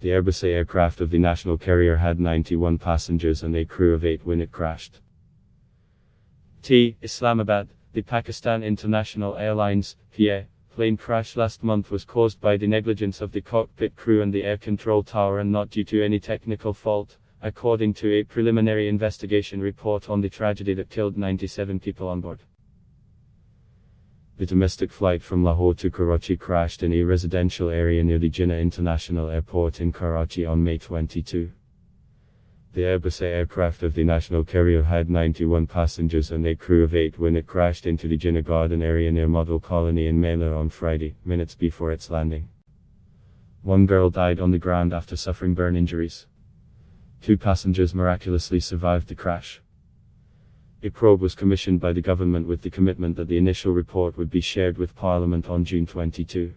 The Airbus aircraft of the national carrier had 91 passengers and a crew of 8 when it crashed. Islamabad, the Pakistan International Airlines (PIA) plane crash last month was caused by the negligence of the cockpit crew and the air control tower and not due to any technical fault, according to a preliminary investigation report on the tragedy that killed 97 people on board. The domestic flight from Lahore to Karachi crashed in a residential area near the Jinnah International Airport in Karachi on May 22. The Airbus aircraft of the national carrier had 91 passengers and a crew of 8 when it crashed into the Jinnah Garden area near Model Colony in Mela on Friday, minutes before its landing. One girl died on the ground after suffering burn injuries. 2 passengers miraculously survived the crash. A probe was commissioned by the government with the commitment that the initial report would be shared with Parliament on June 22.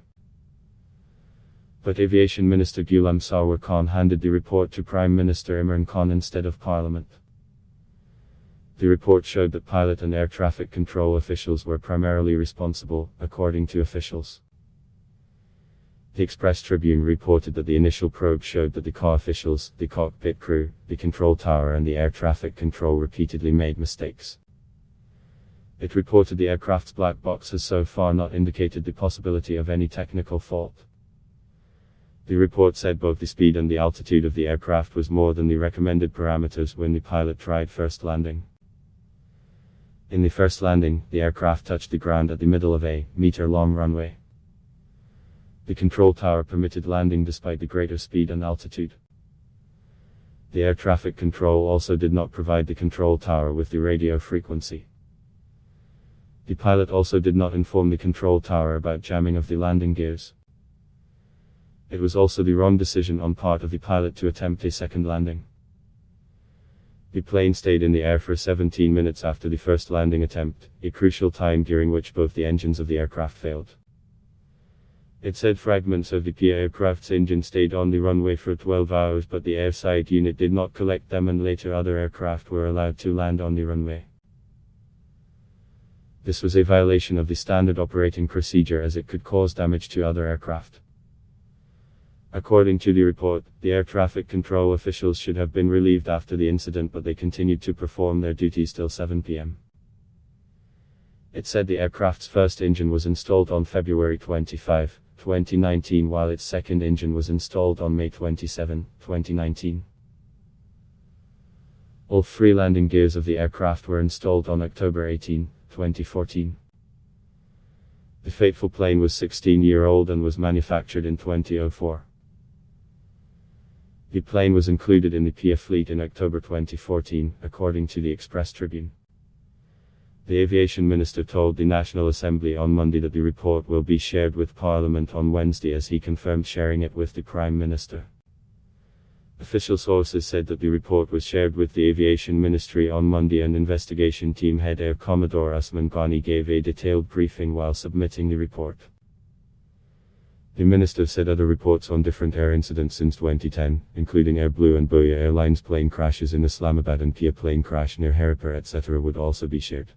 But Aviation Minister Ghulam Sarwar Khan handed the report to Prime Minister Imran Khan instead of Parliament. The report showed that pilot and air traffic control officials were primarily responsible, according to officials. The Express Tribune reported that the initial probe showed that the CA officials, the cockpit crew, the control tower and the air traffic control repeatedly made mistakes. It reported the aircraft's black box has so far not indicated the possibility of any technical fault. The report said both the speed and the altitude of the aircraft was more than the recommended parameters when the pilot tried first landing. In the first landing, the aircraft touched the ground at the middle of a meter-long runway. The control tower permitted landing despite the greater speed and altitude. The air traffic control also did not provide the control tower with the radio frequency. The pilot also did not inform the control tower about jamming of the landing gears. It was also the wrong decision on part of the pilot to attempt a second landing. The plane stayed in the air for 17 minutes after the first landing attempt, a crucial time during which both the engines of the aircraft failed. It said fragments of the PIA aircraft's engine stayed on the runway for 12 hours, but the airside unit did not collect them and later other aircraft were allowed to land on the runway. This was a violation of the standard operating procedure as it could cause damage to other aircraft. According to the report, the air traffic control officials should have been relieved after the incident, but they continued to perform their duties till 7 p.m. It said the aircraft's first engine was installed on February 25, 2019, while its second engine was installed on May 27, 2019. All 3 landing gears of the aircraft were installed on October 18, 2014. The fateful plane was 16-year-old and was manufactured in 2004. The plane was included in the PIA fleet in October 2014, according to the Express Tribune. The aviation minister told the National Assembly on Monday that the report will be shared with Parliament on Wednesday, as he confirmed sharing it with the Prime Minister. Official sources said that the report was shared with the Aviation Ministry on Monday, and investigation team head Air Commodore Usman Ghani gave a detailed briefing while submitting the report. The minister said other reports on different air incidents since 2010, including Air Blue and Boya Airlines plane crashes in Islamabad and PIA plane crash near Haripur etc., would also be shared.